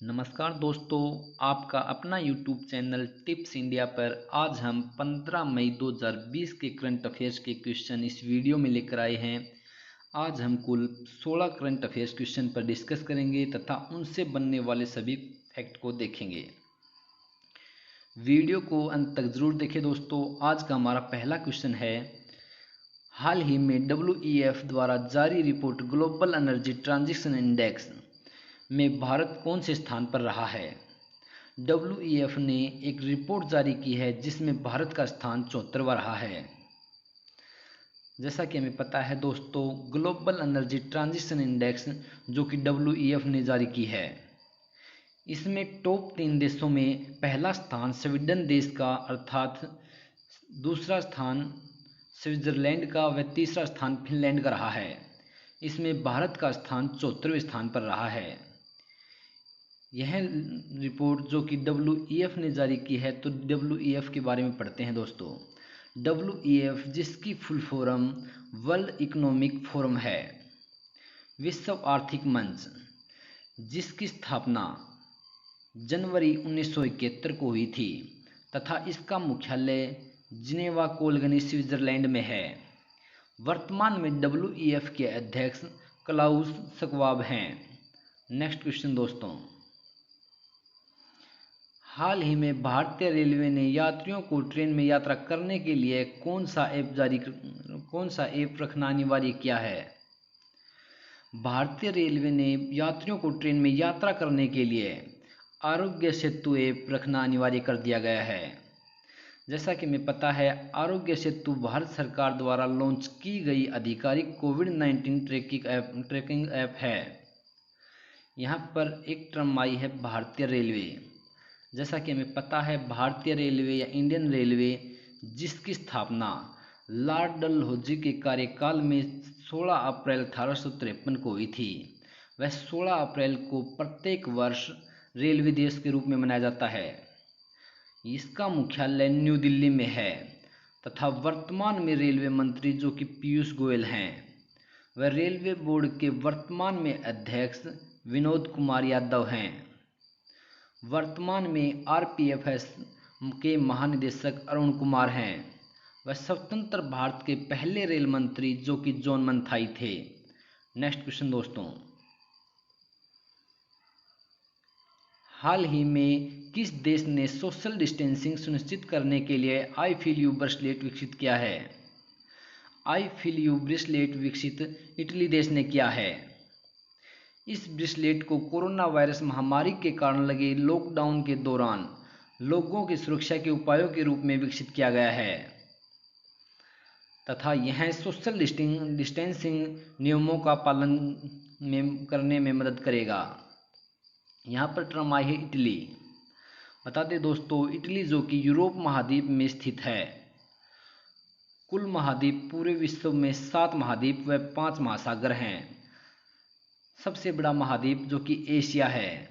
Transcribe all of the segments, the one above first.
नमस्कार दोस्तों, आपका अपना YouTube चैनल टिप्स इंडिया पर आज हम 15 मई 2020 के करंट अफेयर्स के क्वेश्चन इस वीडियो में लेकर आए हैं। आज हम कुल 16 करंट अफेयर्स क्वेश्चन पर डिस्कस करेंगे तथा उनसे बनने वाले सभी फैक्ट को देखेंगे। वीडियो को अंत तक जरूर देखें दोस्तों। आज का हमारा पहला क्वेश्चन है, हाल ही में WEF द्वारा जारी report global energy transition index में भारत कौन से स्थान पर रहा है। WEF ने एक रिपोर्ट जारी की है जिसमें भारत का स्थान 74वां रहा है। जैसा कि हमें पता है दोस्तों, ग्लोबल एनर्जी ट्रांजिशन इंडेक्स जो कि WEF ने जारी की है, इसमें टॉप 3 देशों में पहला स्थान स्वीडन देश का अर्थात दूसरा स्थान स्विट्जरलैंड का व तीसरा स्थान फिनलैंड का रहा है। इसमें भारत का स्थान 74वें स्थान पर रहा है। यह रिपोर्ट जो कि WEF ने जारी की है, तो WEF के बारे में पढ़ते हैं दोस्तों। WEF जिसकी full form world economic forum है, विश्व आर्थिक मंच, जिसकी स्थापना जनवरी 1971 को हुई थी तथा इसका मुख्यालय जिनेवा कोलगनी स्विट्जरलैंड में है। वर्तमान में WEF के अध्यक्ष क्लाउस स्वाब हैं। नेक्स्ट क्वेश्चन दोस्तों, हाल ही में भारतीय रेलवे ने यात्रियों को ट्रेन में यात्रा करने के लिए कौन सा ऐप रखना अनिवार्य किया है। भारतीय रेलवे ने यात्रियों को ट्रेन में यात्रा करने के लिए आरोग्य सेतु ऐप रखना अनिवार्य कर दिया गया है। जैसा कि हमें पता है, आरोग्य सेतु भारत सरकार द्वारा लॉन्च की गई आधिकारिक कोविड-19 ट्रैकिंग ऐप है। यहाँ पर एक टर्म आई है भारतीय रेलवे। जैसा कि हमें पता है, भारतीय रेलवे या इंडियन रेलवे जिसकी स्थापना लॉर्ड डलहौजी के कार्यकाल में 16 अप्रैल 1853 को हुई थी, वह 16 अप्रैल को प्रत्येक वर्ष रेलवे दिवस के रूप में मनाया जाता है। इसका मुख्यालय न्यू दिल्ली में है तथा वर्तमान में रेलवे मंत्री जो कि पीयूष गोयल हैं, वह रेलवे बोर्ड के वर्तमान में अध्यक्ष विनोद कुमार यादव हैं। वर्तमान में RPFS के महानिदेशक अरुण कुमार हैं। वह स्वतंत्र भारत के पहले रेल मंत्री जो कि जॉन मंथाई थे। नेक्स्ट क्वेश्चन दोस्तों, हाल ही में किस देश ने सोशल डिस्टेंसिंग सुनिश्चित करने के लिए आई फील यू ब्रेसलेट विकसित किया है। आई फील यू ब्रेसलेट विकसित इटली देश ने किया है। इस ब्रेसलेट को कोरोना वायरस महामारी के कारण लगे लॉकडाउन के दौरान लोगों की सुरक्षा के उपायों के रूप में विकसित किया गया है तथा यह सोशल डिस्टेंसिंग नियमों का पालन करने में मदद करेगा। यहाँ पर टर्म आई है इटली। बता दें दोस्तों, इटली जो कि यूरोप महाद्वीप में स्थित है। कुल महाद्वीप पूरे विश्व में 7 महाद्वीप व 5 महासागर हैं। सबसे बड़ा महाद्वीप जो कि एशिया है,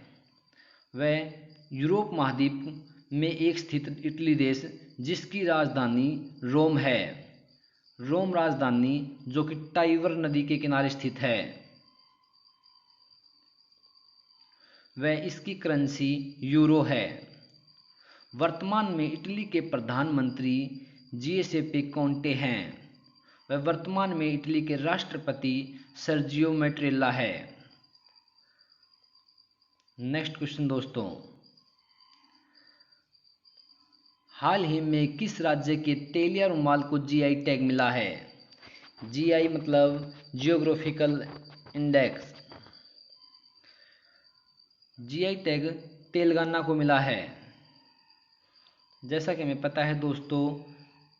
वह यूरोप महाद्वीप में एक स्थित इटली देश जिसकी राजधानी रोम है। रोम राजधानी जो कि टाइबर नदी के किनारे स्थित है। वह इसकी करेंसी यूरो है। वर्तमान में इटली के प्रधानमंत्री जिउसेप्पे कोंटे हैं। वह वर्तमान में इटली के राष्ट्रपति सर्जियो मैट्रेला है। नेक्स्ट क्वेश्चन दोस्तों, हाल ही में किस राज्य के तेलिया रुमाल को GI टैग मिला है। GI मतलब geographical index. GI tag Telangana को मिला है। जैसा कि हमें पता है दोस्तों,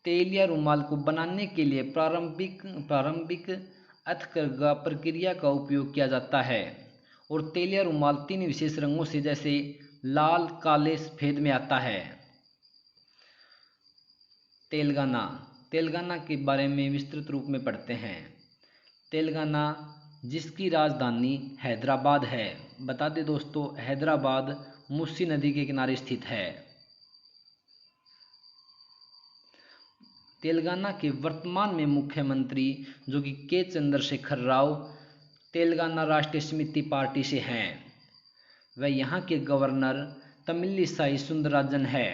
तेलिया रुमाल को बनाने के लिए प्रारंभिक अथकरघा प्रक्रिया का उपयोग किया जाता है और तेलिया रुमाल 3 विशेष रंगों से जैसे लाल, काले, सफेद में आता है। तेलंगाना के बारे में विस्तृत रूप में पढ़ते हैं। तेलंगाना जिसकी राजधानी हैदराबाद है। बता दें दोस्तों, हैदराबाद मूसी नदी के किनारे स्थित है। तेलंगाना के वर्तमान में मुख्यमंत्री जो कि के चंद्रशेखर राव तेलंगाना राष्ट्रीय समिति पार्टी से हैं। व यहाँ के गवर्नर तमिलिसाई सुंदरराजन है।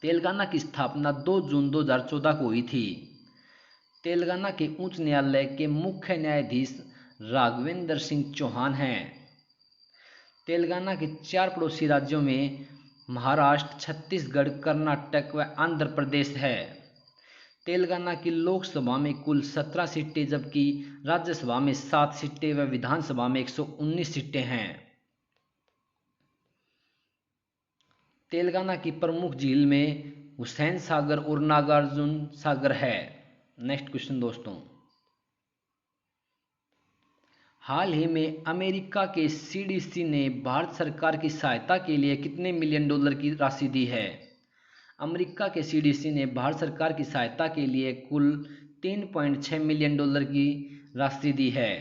तेलंगाना की स्थापना 2 जून 2014 को हुई थी। तेलंगाना के उच्च न्यायालय के मुख्य न्यायाधीश राघवेंद्र सिंह चौहान हैं। तेलंगाना के 4 पड़ोसी राज्यों में महाराष्ट्र, छत्तीसगढ़, कर्नाटक व आंध्र प्रदेश है। तेलंगाना की लोकसभा में कुल 17 सीटें जबकि राज्यसभा में 7 सीटें व विधानसभा में 119 सीटें हैं। तेलंगाना की प्रमुख झील में हुसैन सागर और नागार्जुन सागर है। नेक्स्ट क्वेश्चन दोस्तों, हाल ही में अमेरिका के सीडीसी ने भारत सरकार की सहायता के लिए कितने मिलियन डॉलर की राशि दी है? अमेरिका के सीडीसी ने भारत सरकार की सहायता के लिए कुल 3.6 मिलियन डॉलर की राशि दी है।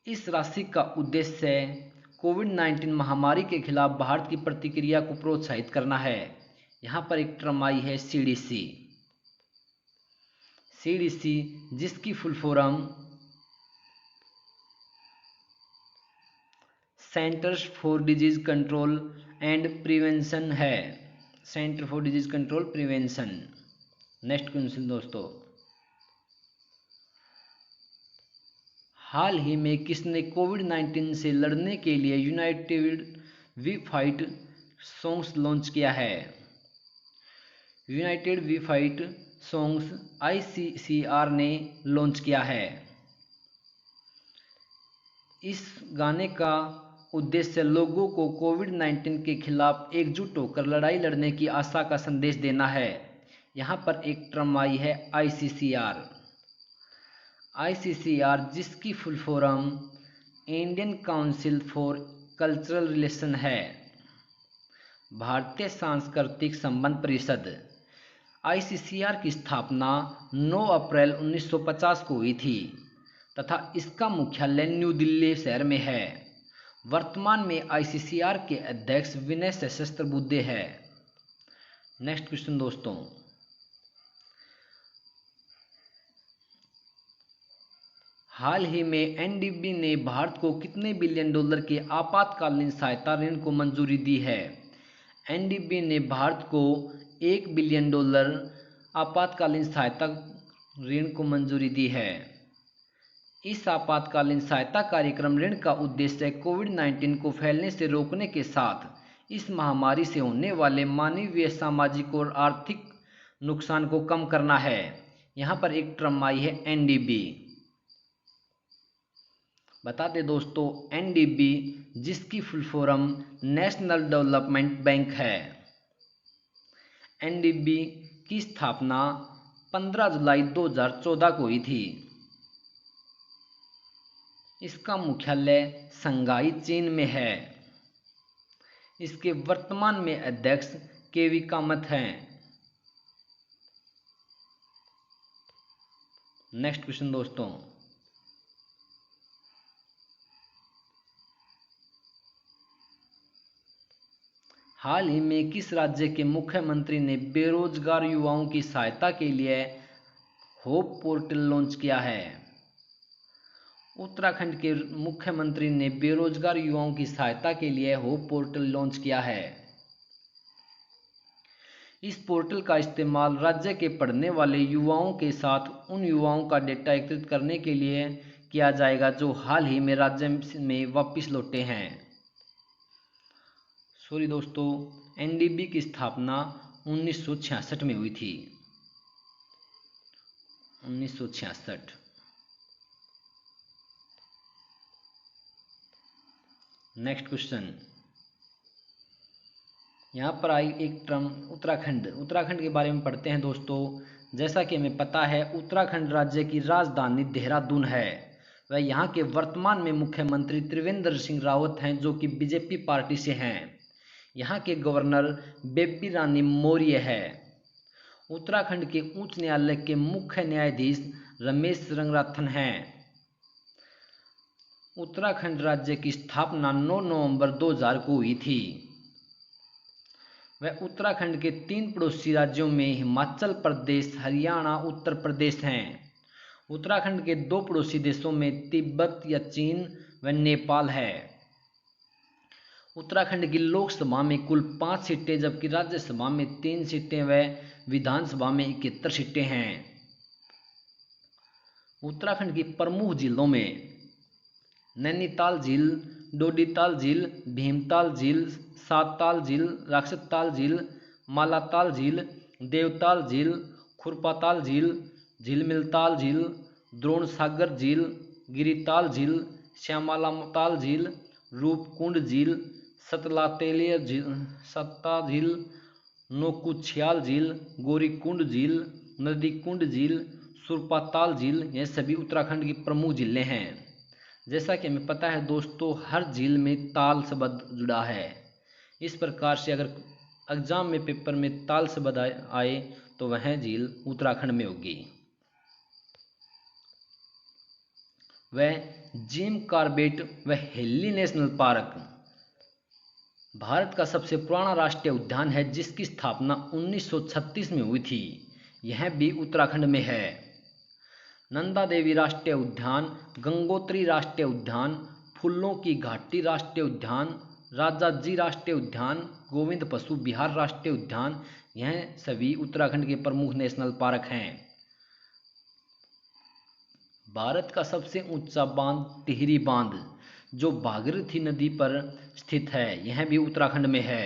इस राशि का उद्देश्य कोविड-19 महामारी के खिलाफ भारत की प्रतिक्रिया को प्रोत्साहित करना है। यहाँ पर एक टर्म आई है सीडीसी। सीडीसी जिसकी full form centres for disease control and prevention है। Centre for disease control prevention. Next question दोस्तों, हाल ही में किसने कोविड-19 से लड़ने के लिए united we fight songs launch किया है? United we fight songs ICCR ने लॉन्च किया है। इस गाने का उद्देश्य लोगों को कोविड-19 के खिलाफ एकजुट होकर लड़ाई लड़ने की आशा का संदेश देना है। यहाँ पर एक टर्म आई है ICCR। ICCR जिसकी full form Indian council for cultural relation है। भारतीय सांस्कृतिक संबंध परिषद। ICCR की स्थापना 9 अप्रैल 1950 को हुई थी तथा इसका मुख्यालय न्यू दिल्ली शहर में है। वर्तमान में ICCR के अध्यक्ष विनय सहस्त्रबुद्धे है। नेक्स्ट क्वेश्चन दोस्तों, हाल ही में NDB ने भारत को कितने बिलियन डॉलर के आपातकालीन सहायता ऋण को मंजूरी दी है? NDB ने भारत को $1 बिलियन आपातकालीन सहायता ऋण को मंजूरी दी है। इस आपातकालीन सहायता कार्यक्रम ऋण का उद्देश्य कोविड-19 को फैलने से रोकने के साथ इस महामारी से होने वाले मानवीय, सामाजिक और आर्थिक नुकसान को कम करना है। यहाँ पर एक टर्म आई है NDB। बता दें दोस्तों, NDB जिसकी full form national development bank है। NDB की स्थापना 15 जुलाई 2014 को हुई थी। इसका मुख्यालय शंघाई चीन में है। इसके वर्तमान में अध्यक्ष केवी कामत हैं। नेक्स्ट क्वेश्चन दोस्तों, हाल ही में किस राज्य के मुख्यमंत्री ने बेरोजगार युवाओं की सहायता के लिए होप पोर्टल लॉन्च किया है? उत्तराखंड के मुख्यमंत्री ने बेरोजगार युवाओं की सहायता के लिए होप पोर्टल लॉन्च किया है। इस पोर्टल का इस्तेमाल राज्य के पढ़ने वाले युवाओं के साथ उन युवाओं का डेटा एकत्रित करने के लिए किया जाएगा जो हाल ही में राज्य में वापस लौटे हैं। सॉरी दोस्तों, NDB की स्थापना 1966 में हुई थी। 1966। नेक्स्ट क्वेश्चन, यहाँ पर आई एक टर्म उत्तराखंड। उत्तराखंड के बारे में पढ़ते हैं दोस्तों। जैसा कि हमें पता है, उत्तराखंड राज्य की राजधानी देहरादून है। वह यहाँ के वर्तमान में मुख्यमंत्री त्रिवेंद्र सिंह रावत हैं जो कि BJP पार्टी से हैं। यहाँ के गवर्नर बेबी रानी मौर्य है। उत्तराखंड के उच्च न्यायालय के मुख्य न्यायाधीश रमेश रंगनाथन हैं। उत्तराखंड राज्य की स्थापना 9 नवंबर 2000 को हुई थी। वह उत्तराखंड के 3 पड़ोसी राज्यों में हिमाचल प्रदेश, हरियाणा, उत्तर प्रदेश हैं। उत्तराखंड के 2 पड़ोसी देशों में तिब्बत या चीन वह नेपाल है। उत्तराखंड की लोकसभा में कुल 5 सीटें, जबकि राज्यसभा में 3 सीटें व विधानसभा में 71 सीटें हैं। उत्तराखंड की प्रमुख झीलों में नैनीताल झील, डोडीताल झील, भीमताल झील, सातताल झील, राक्षसताल झील, मालाताल झील, देवताल झील, खुरपाताल झील, झिलमिलताल झील, द्रोणसागर झील, गिरिताल झील, श्यामलाताल झील, रूपकुंड झील, सतलातेलिय झील, सत्ता झील, नोकुछियाल झील, गौरीकुंड झील, नदीकुंड झील, सुरपाताल झील, ये सभी उत्तराखंड की प्रमुख झीलें हैं। जैसा कि हमें पता है दोस्तों, हर झील में ताल शब्द जुड़ा है। इस प्रकार से अगर एग्जाम में पेपर में ताल शब्द आए तो वह झील उत्तराखंड में होगी। वह जिम कॉर्बेट व हेली नेशनल पार्क भारत का सबसे पुराना राष्ट्रीय उद्यान है, जिसकी स्थापना 1936 में हुई थी। यह भी उत्तराखंड में है। नंदा देवी राष्ट्रीय उद्यान, गंगोत्री राष्ट्रीय उद्यान, फूलों की घाटी राष्ट्रीय उद्यान, राजाजी राष्ट्रीय उद्यान, गोविंद पशु विहार राष्ट्रीय उद्यान, यह सभी उत्तराखंड के प्रमुख नेशनल पार्क हैं। भारत का सबसे ऊंचा बांध टिहरी बांध, जो भागीरथी नदी पर स्थित है, यह भी उत्तराखंड में है।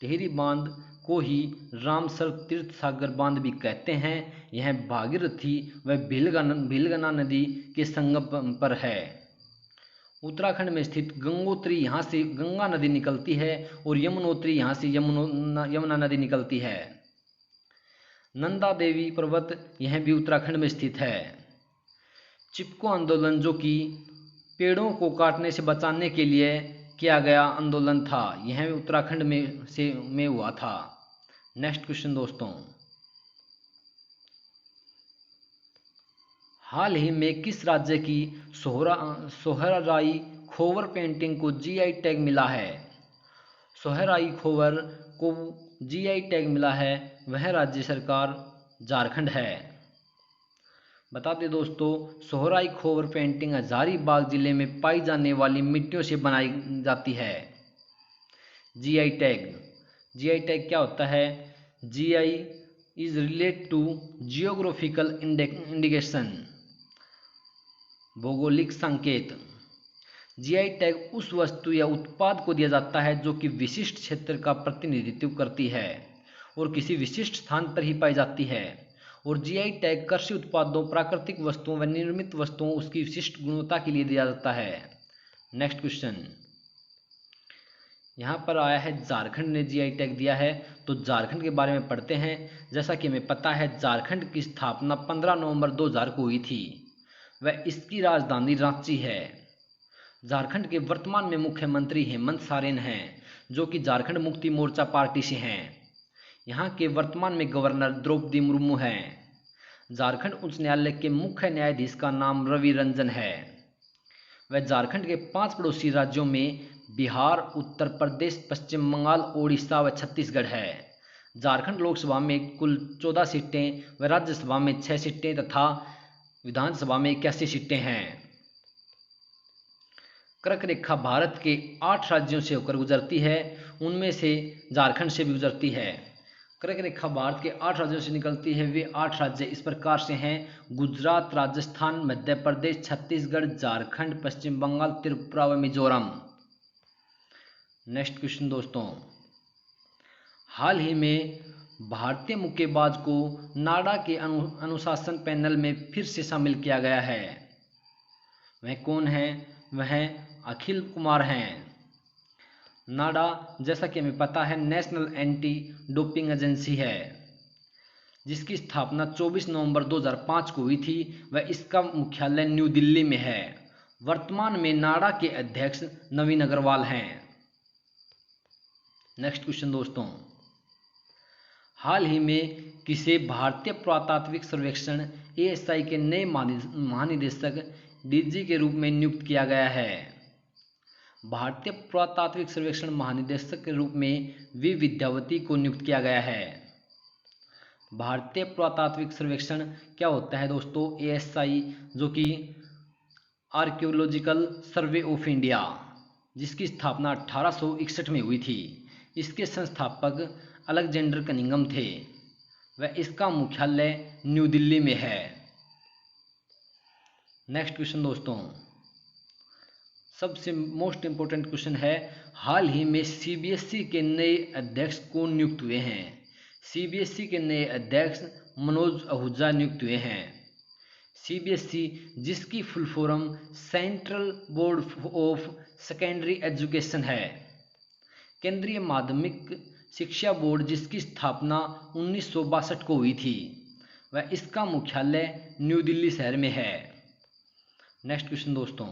टिहरी बांध को ही रामसर तीर्थ सागर बांध भी कहते हैं। यह भागीरथी व भीलगना नदी के संगम पर है। उत्तराखंड में स्थित गंगोत्री, यहाँ से गंगा नदी निकलती है, और यमुनोत्री, यहाँ से यमुना नदी निकलती है। नंदा देवी पर्वत, यह भी उत्तराखंड में स्थित है। चिपको आंदोलन, जो कि पेड़ों को काटने से बचाने के लिए किया गया आंदोलन था, यह उत्तराखंड में हुआ था। नेक्स्ट क्वेश्चन दोस्तों, हाल ही में किस राज्य की सोहराई खोवर पेंटिंग को जीआई टैग मिला है? सोहराई खोवर को जीआई टैग मिला है, वह राज्य सरकार झारखंड है। बता दें दोस्तों, सोहराई खोवर पेंटिंग हजारीबाग जिले में पाई जाने वाली मिट्टियों से बनाई जाती है। जीआई टैग क्या होता है? GI is related to geographical indication, भौगोलिक संकेत। जीआई टैग उस वस्तु या उत्पाद को दिया जाता है जो कि विशिष्ट क्षेत्र का प्रतिनिधित्व करती है और किसी विशिष्ट स्थान पर ही पाई जाती है। और जीआई टैग कृषि उत्पादों, प्राकृतिक वस्तुओं व निर्मित वस्तुओं उसकी विशिष्ट गुणवत्ता के लिए दिया जाता है। नेक्स्ट क्वेश्चन, यहाँ पर आया है झारखंड ने जीआई टैग दिया है, तो झारखंड के बारे में पढ़ते हैं। जैसा कि हमें पता है, झारखंड की स्थापना 15 नवंबर 2000 को हुई थी, वह इसकी राजधानी रांची है। झारखंड के वर्तमान में मुख्यमंत्री हेमंत सोरेन हैं, जो कि झारखंड मुक्ति मोर्चा पार्टी से हैं। यहाँ के वर्तमान में गवर्नर द्रौपदी मुर्मू हैं। झारखंड उच्च न्यायालय के मुख्य न्यायाधीश का नाम रवि रंजन है। वह झारखंड के 5 पड़ोसी राज्यों में बिहार, उत्तर प्रदेश, पश्चिम बंगाल, ओडिशा व छत्तीसगढ़ है। झारखंड लोकसभा में कुल 14 सीटें व राज्यसभा में 6 सीटें तथा विधानसभा में 81 सीटें हैं। कर्क रेखा भारत के 8 राज्यों से होकर गुजरती है, उनमें से झारखंड से भी गुजरती है। कर्क रेखा भारत के 8 राज्यों से निकलती है। वे 8 राज्य इस प्रकार से हैं: गुजरात, राजस्थान, मध्य प्रदेश, छत्तीसगढ़, झारखंड, पश्चिम बंगाल, त्रिपुरा व मिजोरम। नेक्स्ट क्वेश्चन दोस्तों, हाल ही में भारतीय मुक्केबाज को नाडा के अनुशासन पैनल में फिर से शामिल किया गया है। वह कौन है? वह अखिल कुमार हैं। नाडा, जैसा कि हमें पता है, नेशनल एंटी डोपिंग एजेंसी है, जिसकी स्थापना 24 नवंबर 2005 को हुई थी। वह इसका मुख्यालय न्यू दिल्ली में है। वर्तमान में नाडा के अध्यक्ष नवीन अग्रवाल हैं। नेक्स्ट क्वेश्चन दोस्तों, हाल ही में किसे भारतीय पुरातात्विक सर्वेक्षण ASI के नए महानिदेशक DG के रूप में नियुक्त किया गया है? भारतीय पुरातात्विक सर्वेक्षण महानिदेशक के रूप में वी विद्यावती को नियुक्त किया गया है। भारतीय पुरातात्विक सर्वेक्षण क्या होता है दोस्तों? ASI, जो कि आर्कियोलॉजिकल सर्वे ऑफ इंडिया, जिसकी स्थापना 1861 में हुई थी। इसके संस्थापक अलेक्जेंडर कनिंघम थे। वह इसका मुख्यालय न्यू दिल्ली में है। नेक्स्ट क्वेश्चन दोस्तों, सबसे मोस्ट इम्पोर्टेंट क्वेश्चन है, हाल ही में सीबीएसई के नए अध्यक्ष कौन नियुक्त हुए हैं? सीबीएसई के नए अध्यक्ष मनोज आहूजा नियुक्त हुए हैं। सीबीएसई, जिसकी full form central board of secondary education है, केंद्रीय माध्यमिक शिक्षा बोर्ड, जिसकी स्थापना 1962 को हुई थी, वह इसका मुख्यालय न्यू दिल्ली शहर में है। नेक्स्ट क्वेश्चन दोस्तों,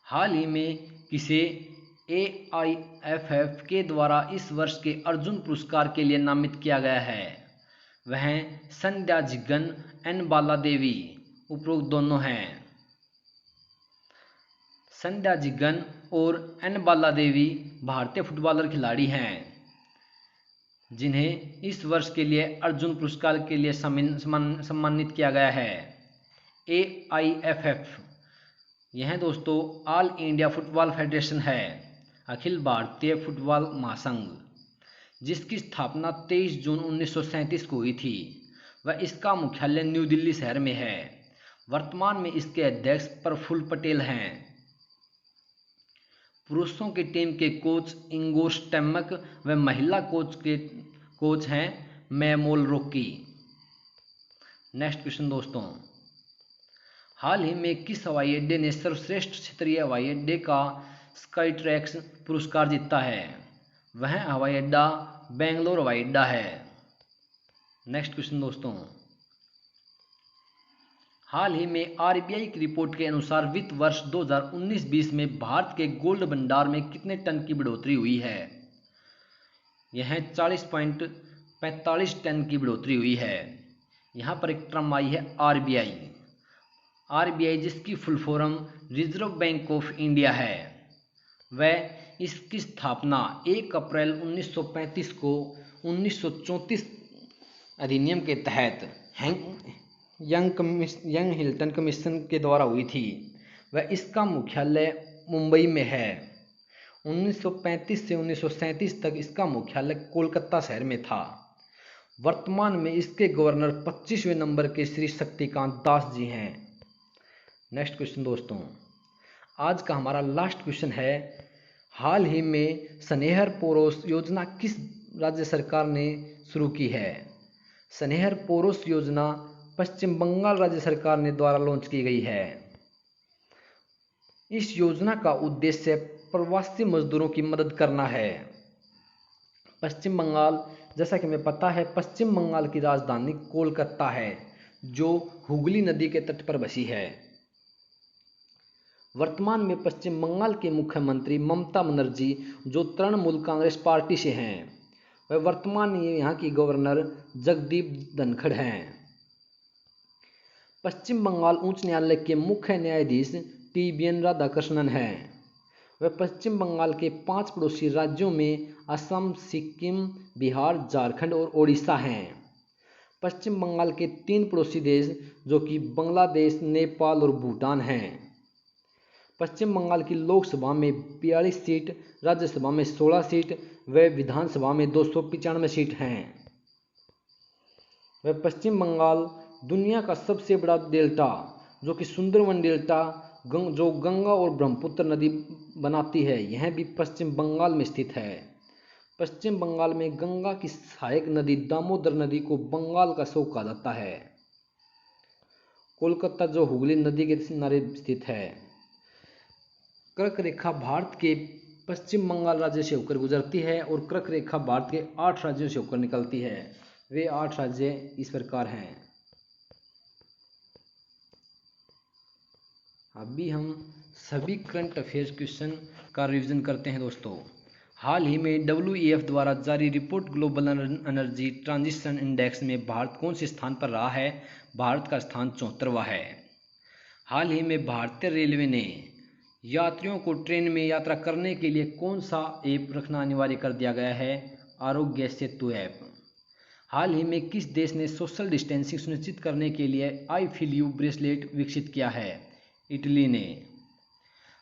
हाल ही में किसे AIFF के द्वारा इस वर्ष के अर्जुन पुरस्कार के लिए नामित किया गया है? वह संध्या जिग्गन, एन बाला देवी। उपरोक्त दोनों हैं। संध्या जिग्गन और एन बाला देवी भारतीय फुटबॉलर खिलाड़ी हैं, जिन्हें इस वर्ष के लिए अर्जुन पुरस्कार के लिए सम्मानित किया गया है। AIFF यह दोस्तों ऑल इंडिया फुटबॉल फेडरेशन है, अखिल भारतीय फुटबॉल महासंघ, जिसकी स्थापना 23 जून 1937 को हुई थी। वह इसका मुख्यालय न्यू दिल्ली शहर में है। वर्तमान में इसके अध्यक्ष प्रफुल्ल पटेल हैं। पुरुषों की टीम के कोच इंगो स्टेमक व महिला कोच हैं मैमोल रोकी। नेक्स्ट क्वेश्चन दोस्तों, हाल ही में किस हवाई अड्डे ने सर्वश्रेष्ठ क्षेत्रीय हवाई अड्डे का स्काईट्रैक्स पुरस्कार जीता है? वह हवाई अड्डा बेंगलोर हवाई अड्डा है। नेक्स्ट क्वेश्चन दोस्तों, हाल ही में RBI की रिपोर्ट के अनुसार वित्त वर्ष 2019-20 में भारत के गोल्ड भंडार में कितने टन की बढ़ोतरी हुई है? यह 40.45 टन की बढ़ोतरी हुई है। यहाँ पर एक टर्म आई है RBI, जिसकी full form reserve bank of India है। वह इसकी स्थापना 1 अप्रैल 1935 को 1934 अधिनियम के तहत यंग हिल्टन कमीशन के द्वारा हुई थी। वह इसका मुख्यालय मुंबई में है। 1935 से 1937 तक इसका मुख्यालय कोलकाता शहर में था। वर्तमान में इसके गवर्नर 25वें नंबर के श्री शक्तिकांत दास जी हैं। नेक्स्ट क्वेश्चन दोस्तों, आज का हमारा लास्ट क्वेश्चन है, हाल ही में स्नेहर पोरोस योजना किस राज्य सरकार ने शुरू की है? स्नेहर पोरोस योजना पश्चिम बंगाल राज्य सरकार ने द्वारा लॉन्च की गई है। इस योजना का उद्देश्य प्रवासी मजदूरों की मदद करना है। पश्चिम बंगाल, जैसा कि हमें पता है, पश्चिम बंगाल की राजधानी कोलकाता है, जो हुगली नदी के तट पर बसी है। वर्तमान में पश्चिम बंगाल के मुख्यमंत्री ममता बनर्जी, जो तृणमूल कांग्रेस पार्टी से हैं, वह वर्तमान में यहाँ की गवर्नर जगदीप धनखड़ हैं। पश्चिम बंगाल उच्च न्यायालय के मुख्य न्यायाधीश TBN राधाकृष्णन हैं। वह पश्चिम बंगाल के 5 पड़ोसी राज्यों में असम, सिक्किम, बिहार, झारखंड और ओडिशा हैं। पश्चिम बंगाल के 3 पड़ोसी देश, जो कि बांग्लादेश, नेपाल और भूटान हैं। पश्चिम बंगाल की लोकसभा में 42 सीट, राज्यसभा में 16 सीट व विधानसभा में 295 सीट हैं। वह पश्चिम बंगाल दुनिया का सबसे बड़ा डेल्टा, जो कि सुंदरवन डेल्टा, जो गंगा और ब्रह्मपुत्र नदी बनाती है, यह भी पश्चिम बंगाल में स्थित है। पश्चिम बंगाल में गंगा की सहायक नदी दामोदर नदी को बंगाल का शोक कहा जाता है। कोलकाता, जो हुगली नदी के किनारे स्थित है। कर्क रेखा भारत के पश्चिम बंगाल राज्य से होकर गुजरती है और कर्क रेखा भारत के 8 राज्यों से होकर निकलती है। वे 8 राज्य इस प्रकार हैं। अभी हम सभी करंट अफेयर्स क्वेश्चन का रिवीजन करते हैं दोस्तों। हाल ही में WEF द्वारा जारी report global energy transition index में भारत कौन से स्थान पर रहा है? भारत का स्थान 74वां है। हाल ही में भारतीय रेलवे ने यात्रियों को ट्रेन में यात्रा करने के लिए कौन सा ऐप रखना अनिवार्य कर दिया गया है? आरोग्य सेतु ऐप। हाल ही में किस देश ने सोशल डिस्टेंसिंग सुनिश्चित करने के लिए आई फील यू ब्रेसलेट विकसित किया है? इटली ने।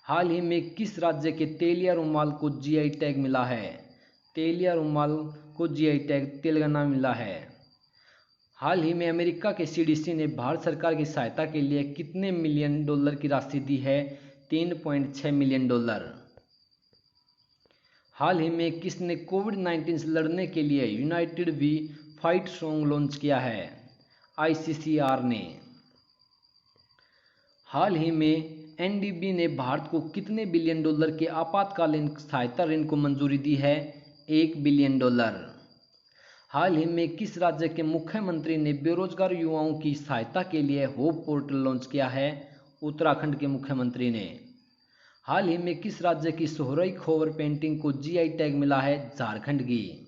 हाल ही में किस राज्य के तेलिया रुमाल को जीआई टैग मिला है? तेलिया रुमाल को जीआई टैग तेलंगाना मिला है। हाल ही में अमेरिका के सीडीसी ने भारत सरकार की सहायता के लिए कितने मिलियन डॉलर की राशि दी है? 3.6 मिलियन डॉलर। हाल ही में किसने कोविड-19 से लड़ने के लिए united we fight strong launch किया है? आईसीसीआर ने। हाल ही में एनडीबी ने भारत को कितने बिलियन डॉलर के आपातकालीन सहायता ऋण को मंजूरी दी है? 1 बिलियन डॉलर। हाल ही में किस राज्य के मुख्यमंत्री ने बेरोजगार युवाओं की सहायता के लिए होप पोर्टल लॉन्च किया है? उत्तराखंड के मुख्यमंत्री ने। हाल ही में किस राज्य की सोहराई खोवर पेंटिंग को जीआई टैग मिला है? झारखंड की।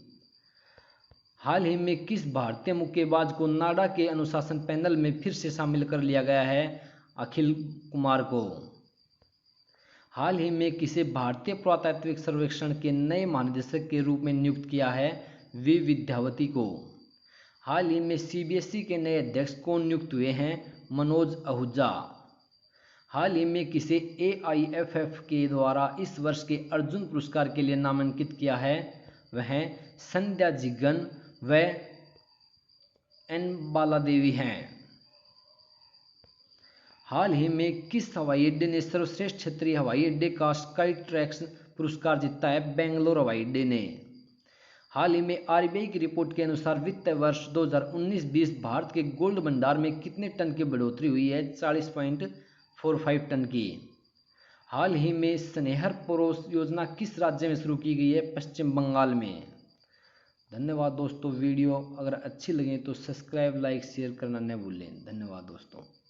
हाल ही में किस भारतीय मुक्केबाज को नाडा के अनुशासन पैनल में फिर से शामिल कर लिया गया है? अखिल कुमार को। हाल ही में किसे भारतीय पुरातात्विक सर्वेक्षण के नए महानिदेशक के रूप में नियुक्त किया है? वी विद्यावती को। हाल ही में सीबीएसई के नए अध्यक्ष कौन नियुक्त हुए हैं? मनोज आहूजा। हाल ही में किसे एआईएफएफ के द्वारा इस वर्ष के अर्जुन पुरस्कार के लिए नामांकित किया है? वह संध्या जिगन व एन बालादेवी हैं। हाल ही में किस हवाई अड्डे ने सर्वश्रेष्ठ क्षेत्रीय हवाई अड्डे का स्काई ट्रैक्स पुरस्कार जीता है? बेंगलोर हवाई अड्डे ने। हाल ही में आरबीआई की रिपोर्ट के अनुसार वित्त वर्ष 2019-20 भारत के गोल्ड भंडार में कितने टन की बढ़ोतरी हुई है? 40.45 टन की। हाल ही में स्नेहर परोस योजना किस राज्य में शुरू की गई है? पश्चिम बंगाल में। धन्यवाद दोस्तों। वीडियो अगर अच्छी लगे तो सब्सक्राइब, लाइक, शेयर करना न भूलें। धन्यवाद दोस्तों।